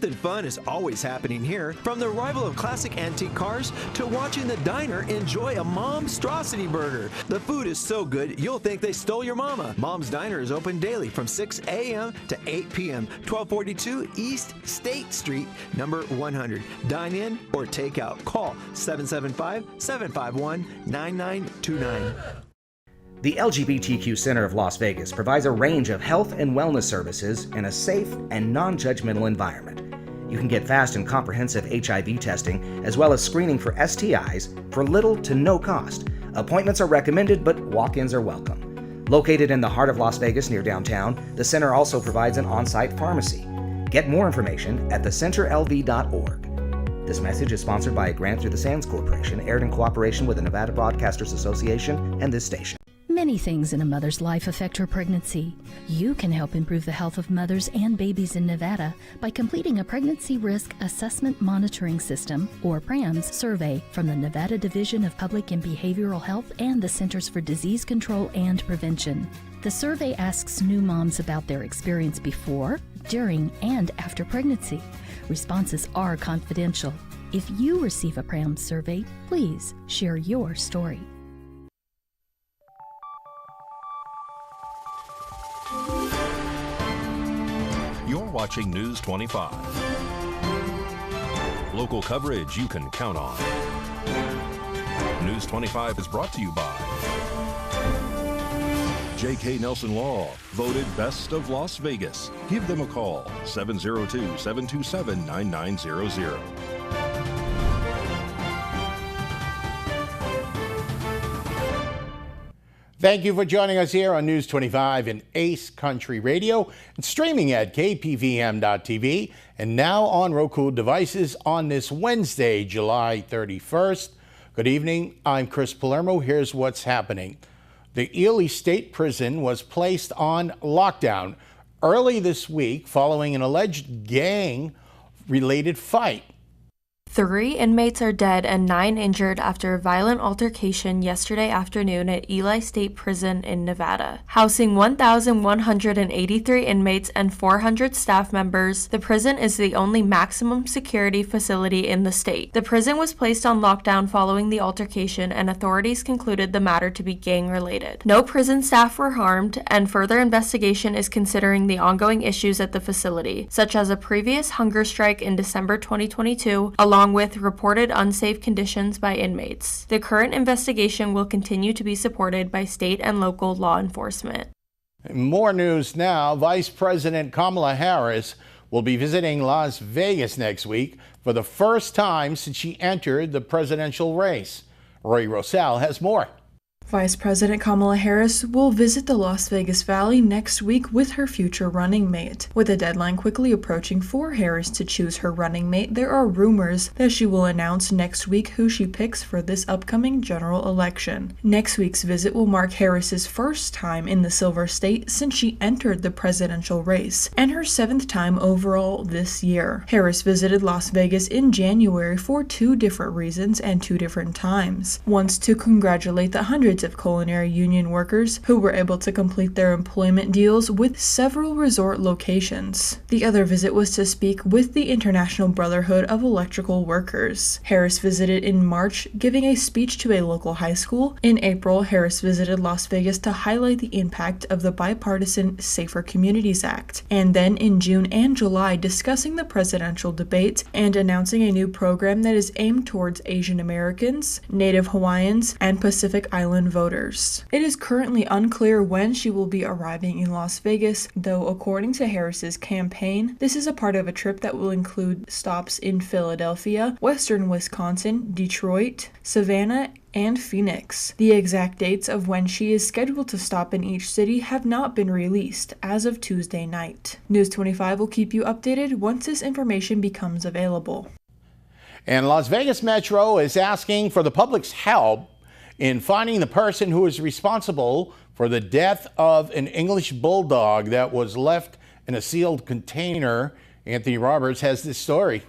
The fun is always happening here, from the arrival of classic antique cars to watching the diner enjoy a Momstrosity burger. The food is so good, you'll think they stole your mama. Mom's Diner is open daily from 6 a.m. to 8 p.m., 1242 East State Street, number 100. Dine in or take out. Call 775-751-9929. The LGBTQ Center of Las Vegas provides a range of health and wellness services in a safe and non-judgmental environment. You can get fast and comprehensive HIV testing as well as screening for STIs for little to no cost. Appointments are recommended, but walk-ins are welcome. Located in the heart of Las Vegas near downtown, the center also provides an on-site pharmacy. Get more information at thecenterlv.org. This message is sponsored by a grant through the Sands Corporation, aired in cooperation with the Nevada Broadcasters Association and this station. Many things in a mother's life affect her pregnancy. You can help improve the health of mothers and babies in Nevada by completing a Pregnancy Risk Assessment Monitoring System, or PRAMS, survey from the Nevada Division of Public and Behavioral Health and the Centers for Disease Control and Prevention. The survey asks new moms about their experience before, during, and after pregnancy. Responses are confidential. If you receive a PRAMS survey, please share your story. You're watching News 25. Local coverage you can count on. News 25 is brought to you by J.K. Nelson Law, voted Best of Las Vegas. Give them a call, 702-727-9900. Thank you for joining us here on News 25 and Ace Country Radio and streaming at KPVM.TV and now on Roku devices on this Wednesday, July 31st. Good evening. I'm Chris Palermo. Here's what's happening. The Ely State Prison was placed on lockdown early this week following an alleged gang-related fight. 3 inmates are dead and 9 injured after a violent altercation yesterday afternoon at Ely State Prison in Nevada. Housing 1,183 inmates and 400 staff members, the prison is the only maximum security facility in the state. The prison was placed on lockdown following the altercation, and authorities concluded the matter to be gang-related. No prison staff were harmed, and further investigation is considering the ongoing issues at the facility, such as a previous hunger strike in December 2022, along with reported unsafe conditions by inmates. The current investigation will continue to be supported by state and local law enforcement. More news now. Vice President Kamala Harris will be visiting Las Vegas next week for the first time since she entered the presidential race. Roy Rosell has more. Vice President Kamala Harris will visit the Las Vegas Valley next week with her future running mate. With the deadline quickly approaching for Harris to choose her running mate, there are rumors that she will announce next week who she picks for this upcoming general election. Next week's visit will mark Harris's first time in the Silver State since she entered the presidential race, and her 7th time overall this year. Harris visited Las Vegas in January for 2 different reasons and 2 different times. Once to congratulate the hundreds of culinary union workers who were able to complete their employment deals with several resort locations. The other visit was to speak with the International Brotherhood of Electrical Workers. Harris visited in March, giving a speech to a local high school. In April, Harris visited Las Vegas to highlight the impact of the bipartisan Safer Communities Act, and then in June and July discussing the presidential debate and announcing a new program that is aimed towards Asian Americans, Native Hawaiians, and Pacific Island voters. It is currently unclear when she will be arriving in Las Vegas, though according to Harris's campaign, this is a part of a trip that will include stops in Philadelphia, western Wisconsin, Detroit, Savannah, and Phoenix. The exact dates of when she is scheduled to stop in each city have not been released as of Tuesday night. News 25 will keep you updated once this information becomes available. And Las Vegas Metro is asking for the public's help in finding the person who is responsible for the death of an English bulldog that was left in a sealed container. Anthony Roberts has this story.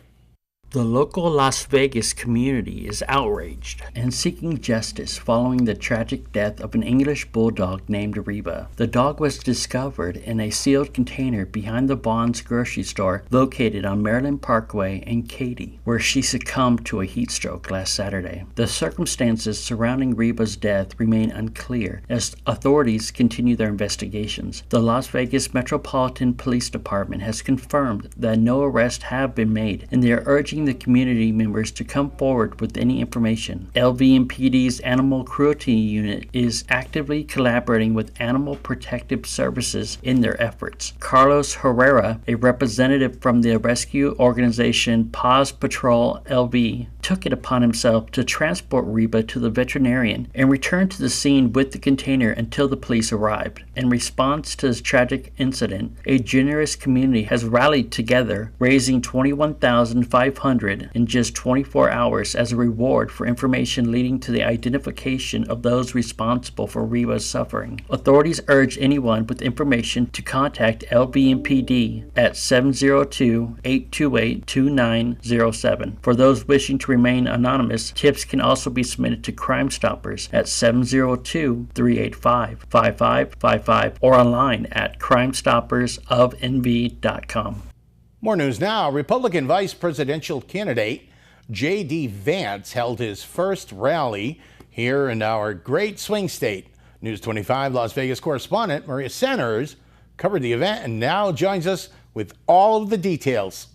The local Las Vegas community is outraged and seeking justice following the tragic death of an English bulldog named Reba. The dog was discovered in a sealed container behind the Bond's grocery store located on Maryland Parkway in Katy, where she succumbed to a heat stroke last Saturday. The circumstances surrounding Reba's death remain unclear as authorities continue their investigations. The Las Vegas Metropolitan Police Department has confirmed that no arrests have been made, and they are urging the community members to come forward with any information. LVMPD's Animal Cruelty Unit is actively collaborating with Animal Protective Services in their efforts. Carlos Herrera, a representative from the rescue organization Paws Patrol LV, took it upon himself to transport Reba to the veterinarian and return to the scene with the container until the police arrived. In response to this tragic incident, a generous community has rallied together, raising $21,500 in just 24 hours as a reward for information leading to the identification of those responsible for Reba's suffering. Authorities urge anyone with information to contact LVMPD at 702-828-2907. For those wishing to remain anonymous, tips can also be submitted to Crime Stoppers at 702-385-5555 or online at crimestoppersofnv.com. More news now. Republican vice presidential candidate J.D. Vance held his first rally here in our great swing state. News 25 Las Vegas correspondent Maria Centers covered the event and now joins us with all of the details.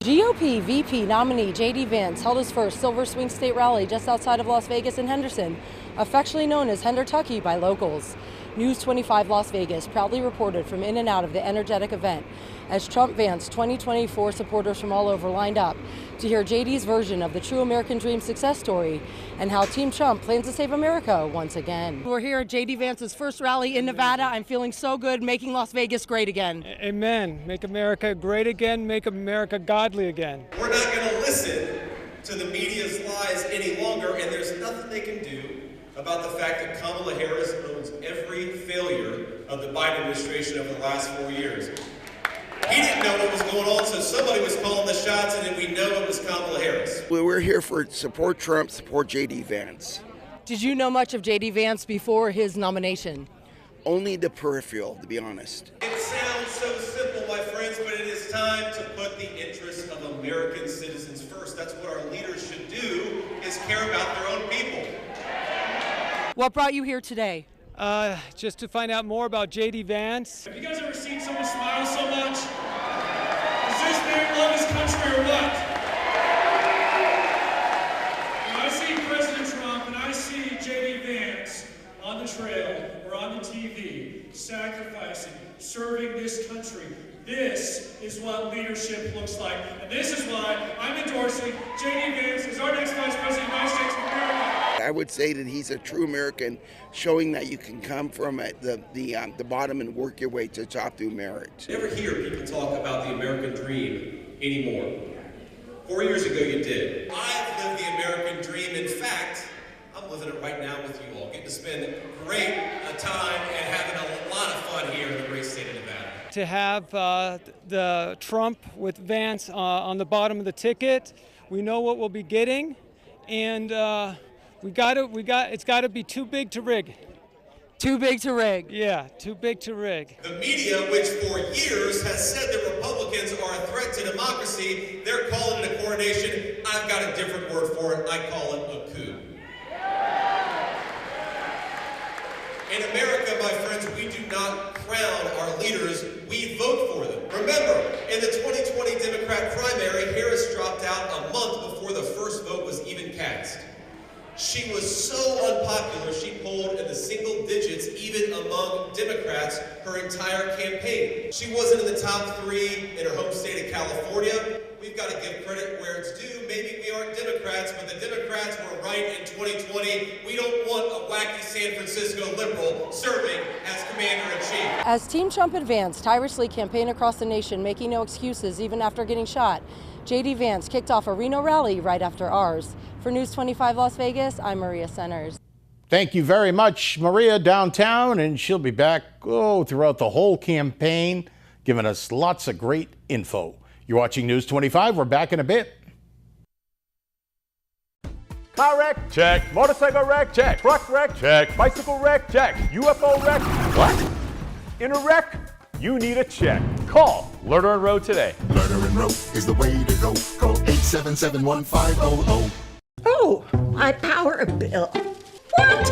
GOP VP nominee J.D. Vance held his first Silver Swing State rally just outside of Las Vegas in Henderson, affectionately known as Hendertucky by locals. News 25 Las Vegas proudly reported from in and out of the energetic event as Trump-Vance 2024 supporters from all over lined up to hear JD's version of the true American dream success story and how Team Trump plans to save America once again. We're here at JD Vance's first rally in Nevada. I'm feeling so good, making Las Vegas great again. Amen. Make America great again, make America godly again. We're not going to listen to the media's lies any longer, and there's nothing they can do about the fact that Kamala Harris owns every failure of the Biden administration over the last 4 years. He didn't know what was going on, so somebody was calling the shots, and then we know it was Kamala Harris. Well, we're here for support Trump, support J.D. Vance. Did you know much of J.D. Vance before his nomination? Only the peripheral, to be honest. It sounds so simple, my friends, but it is time to put the interests of American citizens first. That's what our leaders should do, is care about their own people. What brought you here today? Just to find out more about J.D. Vance. Have you guys ever seen someone smile so much? Does this man love his country or what? When I see President Trump and I see J.D. Vance on the trail or on the TV, sacrificing, serving this country, this is what leadership looks like. And this is why I'm endorsing J.D. Vance as our next Vice President of the United States of America. I would say that he's a true American, showing that you can come from the bottom and work your way to the top through merit. You never hear people talk about the American dream anymore. 4 years ago you did. I've lived the American dream. In fact, I'm living it right now with you all. Getting to spend great time and having a lot of fun here in the great state of Nevada. To have the Trump with Vance on the bottom of the ticket, we know what we'll be getting, and it's got to be too big to rig. Too big to rig. Yeah, too big to rig. The media, which for years has said that Republicans are a threat to democracy, they're calling it a coronation. I've got a different word for it. I call it a coup. In America, my friends, we do not crown our leaders, we vote for them. Remember, in the 2020 Democrat primary, Harris dropped out a month before the first vote was even cast. She was so unpopular, she polled in the single digits even among Democrats her entire campaign. She wasn't in the top 3 in her home state of California. We've got to give credit where it's due. Maybe we aren't Democrats, but the Democrats were right in 2020. We don't want a wacky San Francisco liberal serving as commander-in-chief. As Team Trump advanced, tirelessly campaigned across the nation, making no excuses even after getting shot, J.D. Vance kicked off a Reno rally right after ours. For News 25 Las Vegas, I'm Maria Centers. Thank you very much, Maria, downtown, and she'll be back throughout the whole campaign, giving us lots of great info. You're watching News 25. We're back in a bit. Car wreck? Check. Motorcycle wreck? Check. Truck wreck? Check. Bicycle wreck? Check. UFO wreck? What? In a wreck? You need a check. Call Lerner & Rowe today. Lerner & Rowe is the way to go. Call 877-1500. Oh, my power bill. What?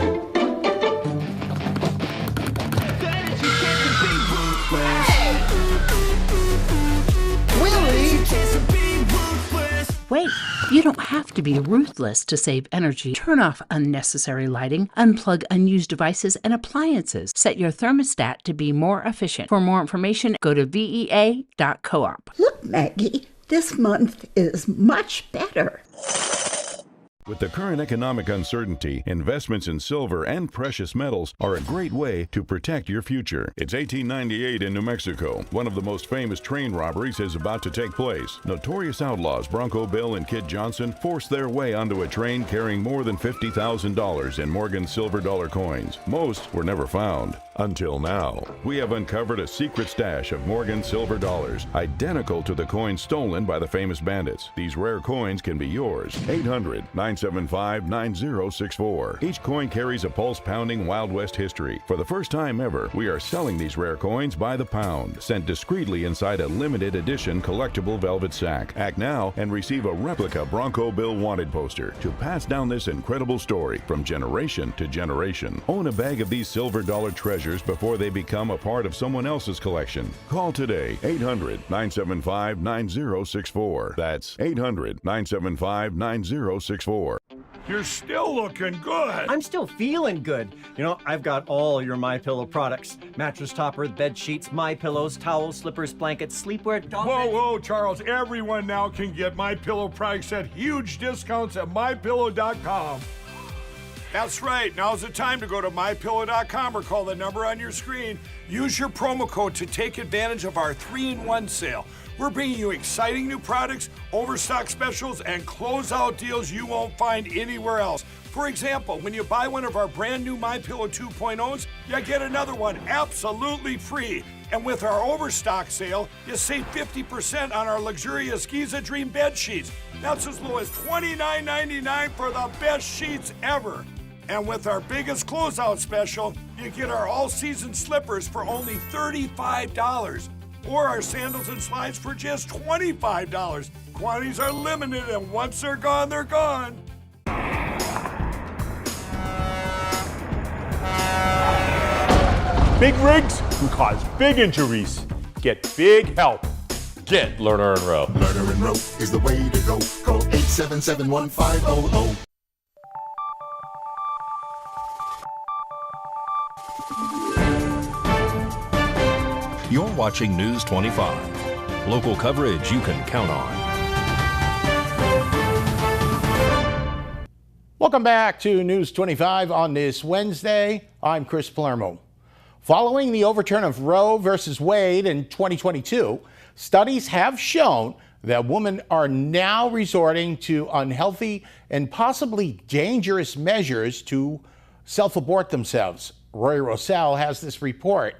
Wait, you don't have to be ruthless to save energy. Turn off unnecessary lighting, unplug unused devices and appliances. Set your thermostat to be more efficient. For more information, go to vea.coop. Look, Maggie, this month is much better. With the current economic uncertainty, investments in silver and precious metals are a great way to protect your future. It's 1898 in New Mexico. One of the most famous train robberies is about to take place. Notorious outlaws Bronco Bill and Kid Johnson forced their way onto a train carrying more than $50,000 in Morgan silver dollar coins. Most were never found. Until now, we have uncovered a secret stash of Morgan silver dollars, identical to the coins stolen by the famous bandits. These rare coins can be yours. 800-975-9064. Each coin carries a pulse-pounding Wild West history. For the first time ever, we are selling these rare coins by the pound, sent discreetly inside a limited edition collectible velvet sack. Act now and receive a replica Bronco Bill wanted poster to pass down this incredible story from generation to generation. Own a bag of these silver dollar treasures before they become a part of someone else's collection. Call today, 800-975-9064. That's 800-975-9064. You're still looking good. I'm still feeling good. You know, I've got all your MyPillow products. Mattress topper, bed sheets, MyPillows, towels, slippers, blankets, sleepwear. Whoa, Charles. Everyone now can get MyPillow products at huge discounts at MyPillow.com. That's right. Now's the time to go to MyPillow.com or call the number on your screen. Use your promo code to take advantage of our 3-in-1 sale. We're bringing you exciting new products, overstock specials, and closeout deals you won't find anywhere else. For example, when you buy one of our brand new MyPillow 2.0s, you get another one absolutely free. And with our overstock sale, you save 50% on our luxurious Giza Dream bed sheets. That's as low as $29.99 for the best sheets ever. And with our biggest closeout special, you get our all-season slippers for only $35. Or our sandals and slides for just $25. Quantities are limited, and once they're gone, they're gone. Big rigs can cause big injuries. Get big help. Get Lerner & Rowe. Lerner & Rowe is the way to go. Call 877-1500. You're watching News 25. Local coverage you can count on. Welcome back to News 25 on this Wednesday. I'm Chris Palermo. Following the overturn of Roe versus Wade in 2022, studies have shown that women are now resorting to unhealthy and possibly dangerous measures to self-abort themselves. Roy Rosell has this report.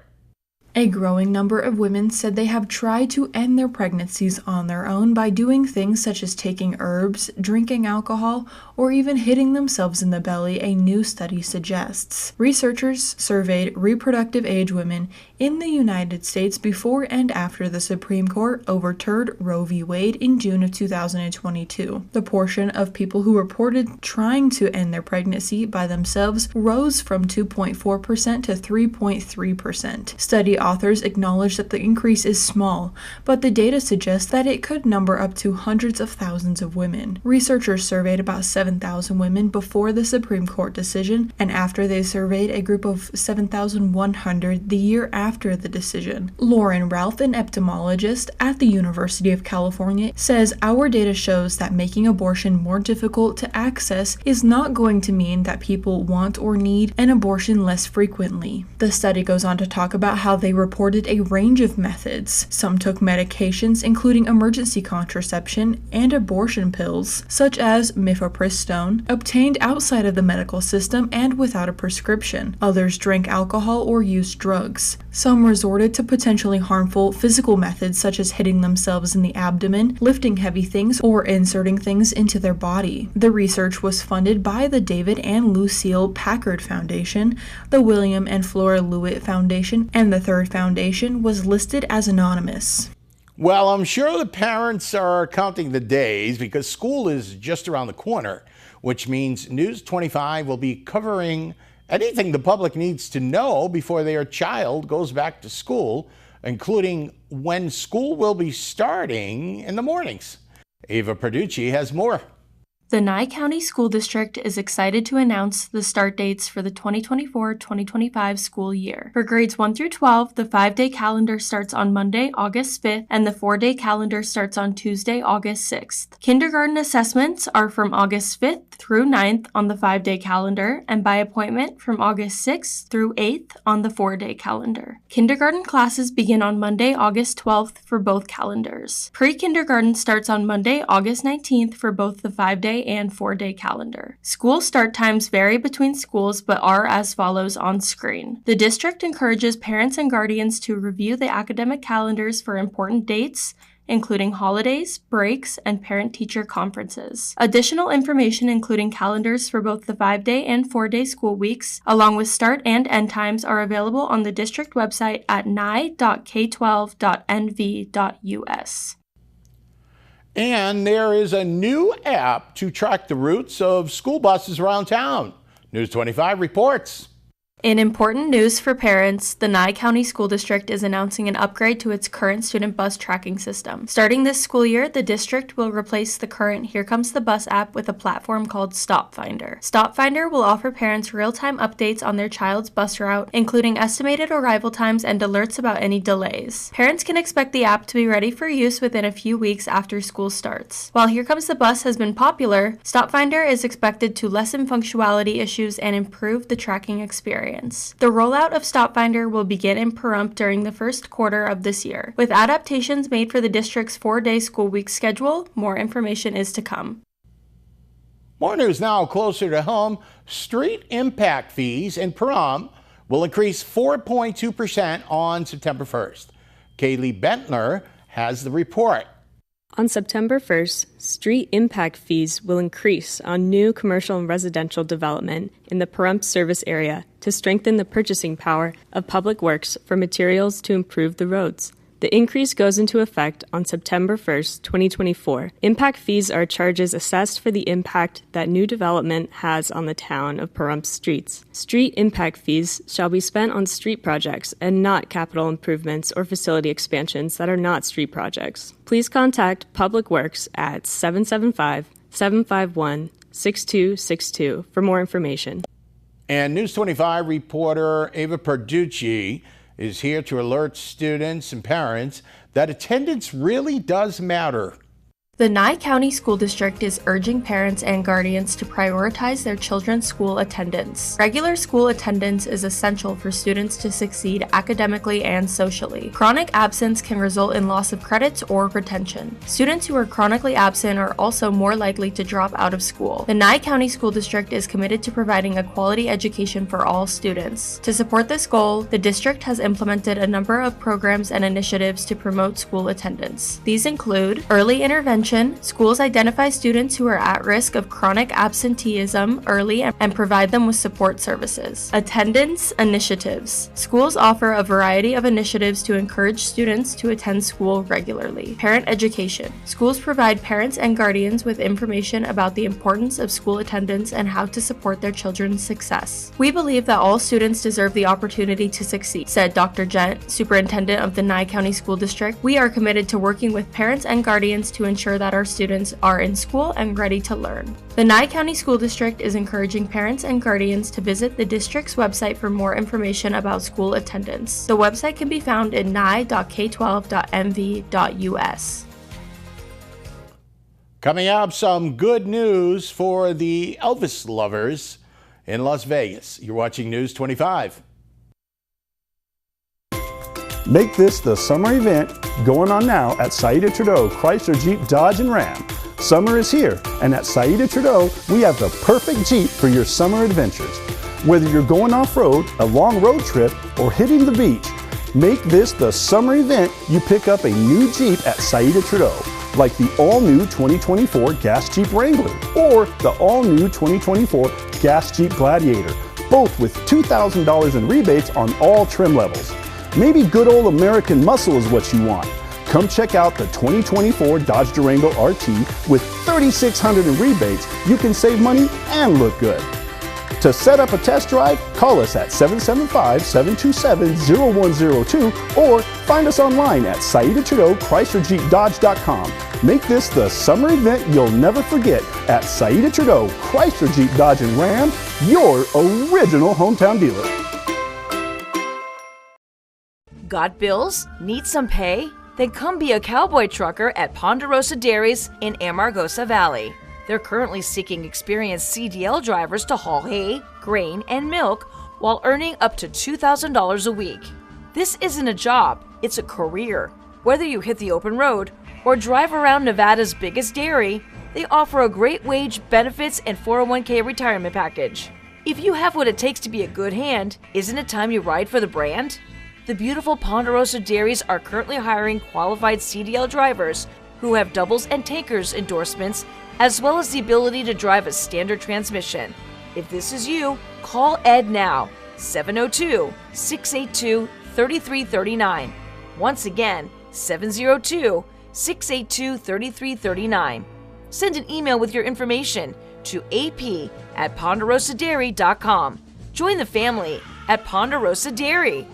A growing number of women said they have tried to end their pregnancies on their own by doing things such as taking herbs, drinking alcohol, or even hitting themselves in the belly, a new study suggests. Researchers surveyed reproductive age women in the United States before and after the Supreme Court overturned Roe v. Wade in June of 2022. The portion of people who reported trying to end their pregnancy by themselves rose from 2.4% to 3.3%. Study authors acknowledge that the increase is small, but the data suggests that it could number up to hundreds of thousands of women. Researchers surveyed about 7,000 women before the Supreme Court decision, and after they surveyed a group of 7,100 the year after the decision. Lauren Ralph, an entomologist at the University of California, says our data shows that making abortion more difficult to access is not going to mean that people want or need an abortion less frequently. The study goes on to talk about how they reported a range of methods. Some took medications, including emergency contraception and abortion pills, such as mifepristone, obtained outside of the medical system and without a prescription. Others drank alcohol or used drugs. Some resorted to potentially harmful physical methods, such as hitting themselves in the abdomen, lifting heavy things, or inserting things into their body. The research was funded by the David and Lucille Packard Foundation, the William and Flora Lewitt Foundation, and the third foundation was listed as anonymous. Well, I'm sure the parents are counting the days because school is just around the corner, which means News 25 will be covering anything the public needs to know before their child goes back to school, including when school will be starting in the mornings. Ava Perducci has more. The Nye County School District is excited to announce the start dates for the 2024-2025 school year. For grades 1 through 12, the 5-day calendar starts on Monday, August 5th, and the 4-day calendar starts on Tuesday, August 6th. Kindergarten assessments are from August 5th through 9th on the 5-day calendar, and by appointment from August 6th through 8th on the 4-day calendar. Kindergarten classes begin on Monday, August 12th for both calendars. Pre-kindergarten starts on Monday, August 19th for both the 5-day and 4-day calendar. School start times vary between schools but are as follows on screen. The district encourages parents and guardians to review the academic calendars for important dates, including holidays, breaks, and parent-teacher conferences. Additional information, including calendars for both the 5-day and 4-day school weeks, along with start and end times, are available on the district website at nye.k12.nv.us. And there is a new app to track the routes of school buses around town. News 25 reports. In important news for parents, the Nye County School District is announcing an upgrade to its current student bus tracking system. Starting this school year, the district will replace the current Here Comes the Bus app with a platform called Stop Finder. Stop Finder will offer parents real-time updates on their child's bus route, including estimated arrival times and alerts about any delays. Parents can expect the app to be ready for use within a few weeks after school starts. While Here Comes the Bus has been popular, Stop Finder is expected to lessen punctuality issues and improve the tracking experience. The rollout of Stop Finder will begin in Pahrump during the first quarter of this year. With adaptations made for the district's 4-day school week schedule, more information is to come. More news now closer to home. Street impact fees in Pahrump will increase 4.2% on September 1st. Kaylee Bentler has the report. On September 1st, street impact fees will increase on new commercial and residential development in the Pahrump service area to strengthen the purchasing power of public works for materials to improve the roads. The increase goes into effect on September 1st, 2024. Impact fees are charges assessed for the impact that new development has on the town of Pahrump streets. Street impact fees shall be spent on street projects and not capital improvements or facility expansions that are not street projects. Please contact Public Works at 775-751-6262 for more information. And News 25 reporter Ava Perducci is here to alert students and parents that attendance really does matter. The Nye County School District is urging parents and guardians to prioritize their children's school attendance. Regular school attendance is essential for students to succeed academically and socially. Chronic absence can result in loss of credits or retention. Students who are chronically absent are also more likely to drop out of school. The Nye County School District is committed to providing a quality education for all students. To support this goal, the district has implemented a number of programs and initiatives to promote school attendance. These include early intervention. Schools identify students who are at risk of chronic absenteeism early and provide them with support services. Attendance initiatives. Schools offer a variety of initiatives to encourage students to attend school regularly. Parent education. Schools provide parents and guardians with information about the importance of school attendance and how to support their children's success. We believe that all students deserve the opportunity to succeed, said Dr. Gent, superintendent of the Nye County School District. We are committed to working with parents and guardians to ensure that our students are in school and ready to learn. The Nye County School District is encouraging parents and guardians to visit the district's website for more information about school attendance. The website can be found at nye.k12.nv.us. Coming up, some good news for the Elvis lovers in Las Vegas. You're watching News 25. Make this the summer event going on now at Saida Trudeau Chrysler Jeep Dodge and Ram. Summer is here, and at Saida Trudeau, we have the perfect Jeep for your summer adventures. Whether you're going off-road, a long road trip, or hitting the beach, make this the summer event you pick up a new Jeep at Saida Trudeau, like the all-new 2024 Gas Jeep Wrangler or the all-new 2024 Gas Jeep Gladiator, both with $2,000 in rebates on all trim levels. Maybe good old American muscle is what you want. Come check out the 2024 Dodge Durango RT with $3,600 in rebates. You can save money and look good. To set up a test drive, call us at 775-727-0102 or find us online at SaidaTrudeauChryslerJeepDodge.com. Make this the summer event you'll never forget at Saida Trudeau Chrysler Jeep Dodge and Ram, your original hometown dealer. Got bills? Need some pay? Then come be a cowboy trucker at Ponderosa Dairies in Amargosa Valley. They're currently seeking experienced CDL drivers to haul hay, grain, and milk while earning up to $2,000 a week. This isn't a job, it's a career. Whether you hit the open road or drive around Nevada's biggest dairy, they offer a great wage, benefits, and 401k retirement package. If you have what it takes to be a good hand, isn't it time you ride for the brand? The beautiful Ponderosa Dairies are currently hiring qualified CDL drivers who have doubles and tankers endorsements, as well as the ability to drive a standard transmission. If this is you, call Ed now, 702-682-3339. Once again, 702-682-3339. Send an email with your information to ap@ponderosadairy.com. Join the family at Ponderosa Dairy.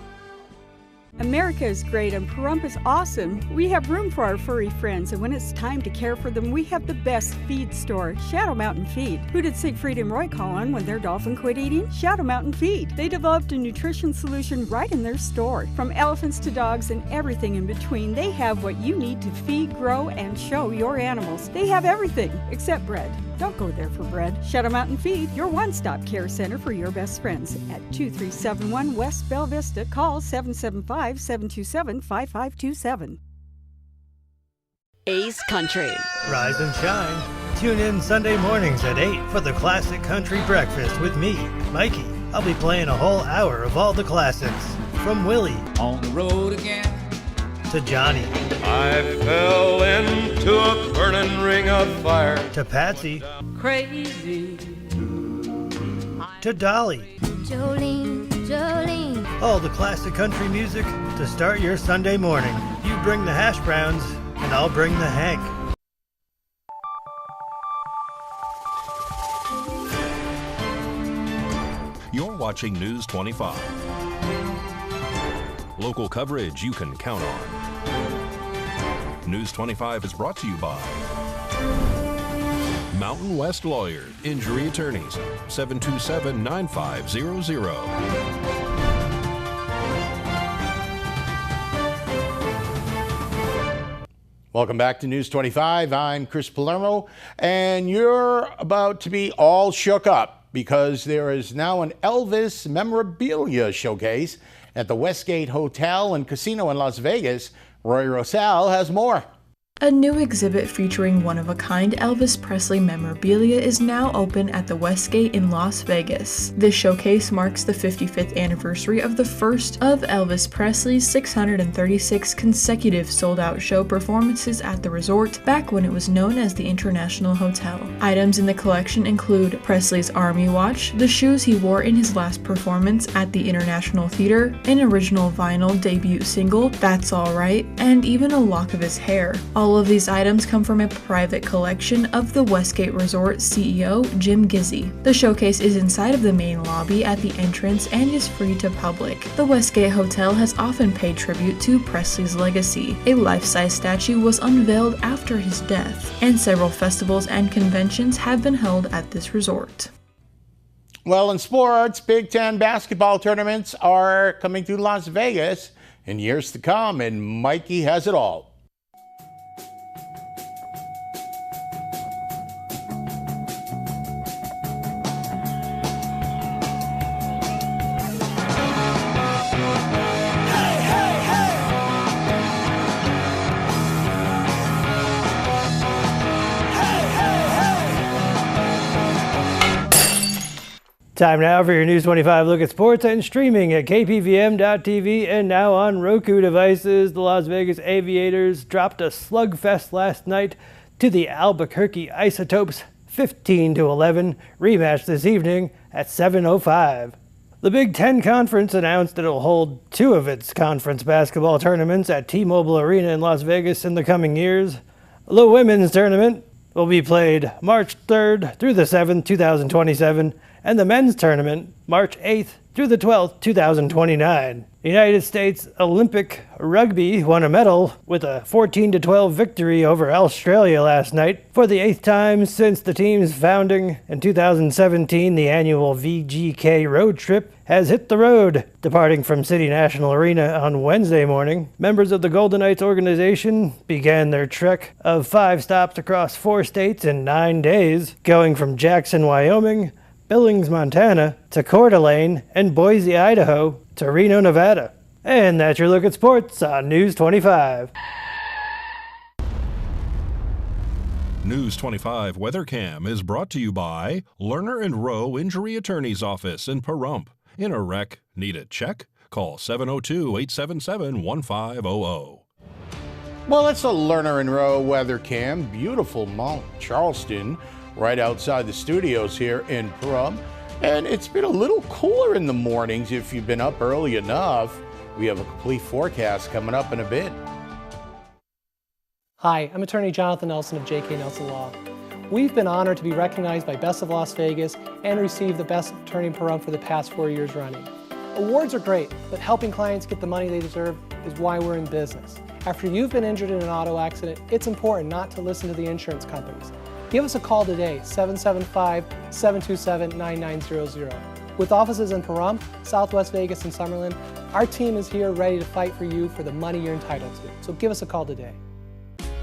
America is great and Pahrump is awesome. We have room for our furry friends, and when it's time to care for them, we have the best feed store, Shadow Mountain Feed. Who did Siegfried and Roy call on when their dolphin quit eating? Shadow Mountain Feed. They developed a nutrition solution right in their store. From elephants to dogs and everything in between, they have what you need to feed, grow, and show your animals. They have everything except bread. Don't go there for bread. Shadow Mountain Feed, your one-stop care center for your best friends. At 2371 West Bell Vista, call 775-727-5527. Ace Country. Rise and shine. Tune in Sunday mornings at 8 for the Classic Country Breakfast with me, Mikey. I'll be playing a whole hour of all the classics. From Willie. On the road again. To Johnny. I fell into a burning ring of fire. To Patsy. Crazy. To Dolly. Jolene, Jolene. All the classic country music to start your Sunday morning. You bring the hash browns, and I'll bring the Hank. You're watching News 25. Local coverage you can count on. News 25 is brought to you by Mountain West Lawyers, Injury Attorneys, 727-9500. Welcome back to News 25. I'm Chris Palermo, and you're about to be all shook up because there is now an Elvis memorabilia showcase at the Westgate Hotel and Casino in Las Vegas. Roy Rosal has more. A new exhibit featuring one-of-a-kind Elvis Presley memorabilia is now open at the Westgate in Las Vegas. This showcase marks the 55th anniversary of the first of Elvis Presley's 636 consecutive sold-out show performances at the resort, back when it was known as the International Hotel. Items in the collection include Presley's Army watch, the shoes he wore in his last performance at the International Theater, an original vinyl debut single, That's Alright, and even a lock of his hair. All of these items come from a private collection of the Westgate Resort CEO, Jim Gizzi. The showcase is inside of the main lobby at the entrance and is free to public. The Westgate Hotel has often paid tribute to Presley's legacy. A life-size statue was unveiled after his death, and several festivals and conventions have been held at this resort. Well, in sports, Big Ten basketball tournaments are coming to Las Vegas in years to come, and Mikey has it all. Time now for your News 25 look at sports and streaming at KPVM.TV and now on Roku devices. The Las Vegas Aviators dropped a slugfest last night to the Albuquerque Isotopes 15-11. Rematch this evening at 7:05. The Big Ten Conference announced it'll hold 2 of its conference basketball tournaments at T-Mobile Arena in Las Vegas in the coming years. The women's tournament will be played March 3rd through the 7th, 2027, and the men's tournament March 8th through the 12th, 2029. The United States Olympic Rugby won a medal with a 14-12 victory over Australia last night for the 8th time since the team's founding. In 2017, the annual VGK road trip has hit the road, departing from City National Arena on Wednesday morning. Members of the Golden Knights organization began their trek of 5 stops across 4 states in 9 days, going from Jackson, Wyoming, Billings, Montana, to Coeur d'Alene, and Boise, Idaho, to Reno, Nevada. And that's your look at sports on News 25. News 25 Weather Cam is brought to you by Lerner and Rowe Injury Attorney's Office in Pahrump. In a wreck, need a check? Call 702-877-1500. Well, it's a Lerner and Rowe weather cam. Beautiful Mount Charleston, right outside the studios here in Pahrump. And it's been a little cooler in the mornings if you've been up early enough. We have a complete forecast coming up in a bit. Hi, I'm attorney Jonathan Nelson of J.K. Nelson Law. We've been honored to be recognized by Best of Las Vegas and receive the Best Attorney in Pahrump for the past 4 years running. Awards are great, but helping clients get the money they deserve is why we're in business. After you've been injured in an auto accident, it's important not to listen to the insurance companies. Give us a call today, 775-727-9900. With offices in Pahrump, Southwest Vegas, and Summerlin, our team is here ready to fight for you for the money you're entitled to. So give us a call today.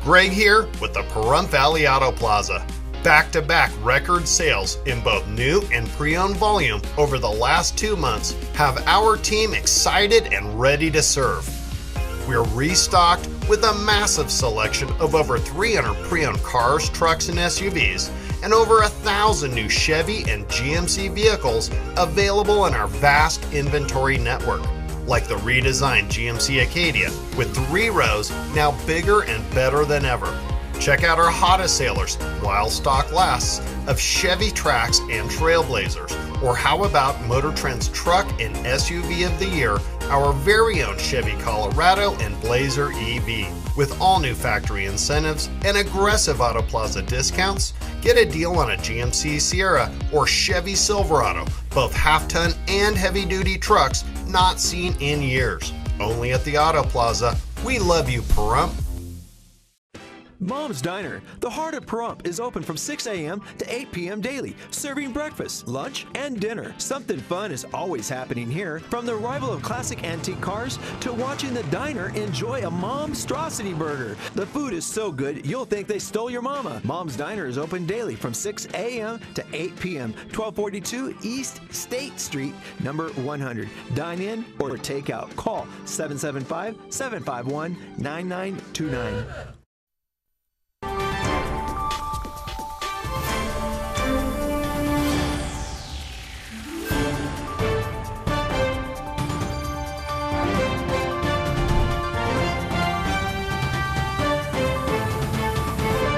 Greg here with the Pahrump Valley Auto Plaza. Back-to-back record sales in both new and pre-owned volume over the last 2 months have our team excited and ready to serve. We're restocked with a massive selection of over 300 pre-owned cars, trucks, and SUVs, and over 1,000 new Chevy and GMC vehicles available in our vast inventory network, like the redesigned GMC Acadia with 3 rows, now bigger and better than ever. Check out our hottest sailors, while stock lasts, of Chevy Trax and Trailblazers. Or how about Motor Trend's Truck and SUV of the Year, our very own Chevy Colorado and Blazer EV. With all new factory incentives and aggressive Auto Plaza discounts, get a deal on a GMC Sierra or Chevy Silverado, both half-ton and heavy-duty trucks not seen in years. Only at the Auto Plaza. We love you, Pahrump. Mom's Diner, the heart of Pahrump, is open from 6 a.m. to 8 p.m. daily, serving breakfast, lunch, and dinner. Something fun is always happening here, from the arrival of classic antique cars to watching the diner enjoy a Momstrosity burger. The food is so good, you'll think they stole your mama. Mom's Diner is open daily from 6 a.m. to 8 p.m., 1242 East State Street, number 100. Dine in or take out. Call 775-751-9929.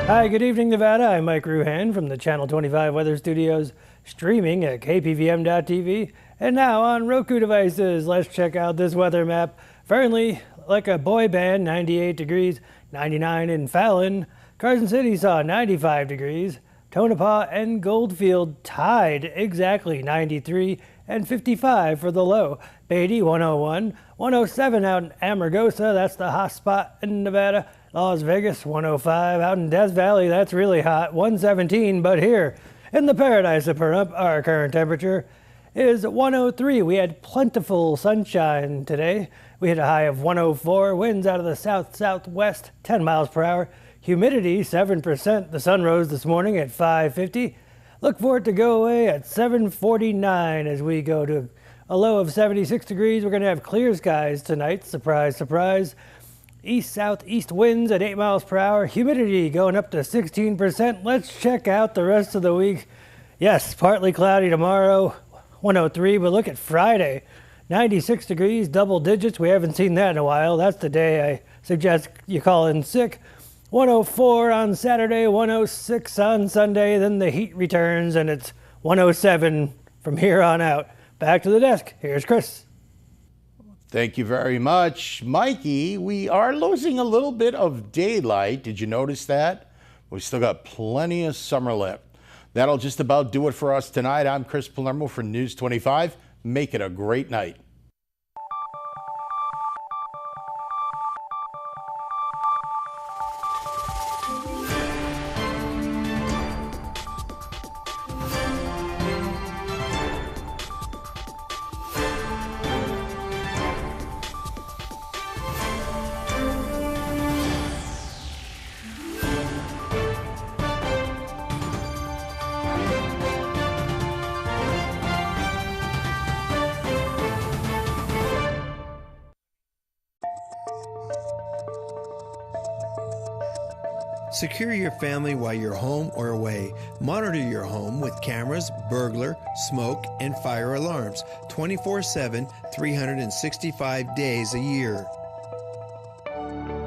Hi, good evening, Nevada. I'm Mike Ruhan from the Channel 25 Weather Studios, streaming at KPVM.TV and now on Roku devices. Let's check out this weather map. Fernley, like a boy band, 98 degrees, 99 in Fallon. Carson City saw 95 degrees. Tonopah and Goldfield tied exactly 93 and 55 for the low. Beatty 101, 107 out in Amargosa, that's the hot spot in Nevada. Las Vegas 105 out in Death Valley, that's really hot, 117. But here in the paradise of Pahrump, our current temperature is 103. We had plentiful sunshine today. We hit a high of 104, winds out of the south-southwest, 10 miles per hour. Humidity 7%. The sun rose this morning at 5:50. Look for it to go away at 7:49 as we go to a low of 76 degrees. We're going to have clear skies tonight. Surprise, surprise. East-southeast winds at 8 miles per hour. Humidity going up to 16%. Let's check out the rest of the week. Yes, partly cloudy tomorrow. 103. But look at Friday. 96 degrees, double digits. We haven't seen that in a while. That's the day I suggest you call in sick. 104 on Saturday, 106 on Sunday. Then the heat returns and it's 107 from here on out. Back to the desk. Here's Chris. Thank you very much, Mikey. We are losing a little bit of daylight. Did you notice that? We still got plenty of summer left. That'll just about do it for us tonight. I'm Chris Palermo for News 25. Make it a great night. Secure your family while you're home or away. Monitor your home with cameras, burglar, smoke, and fire alarms 24/7, 365 days a year.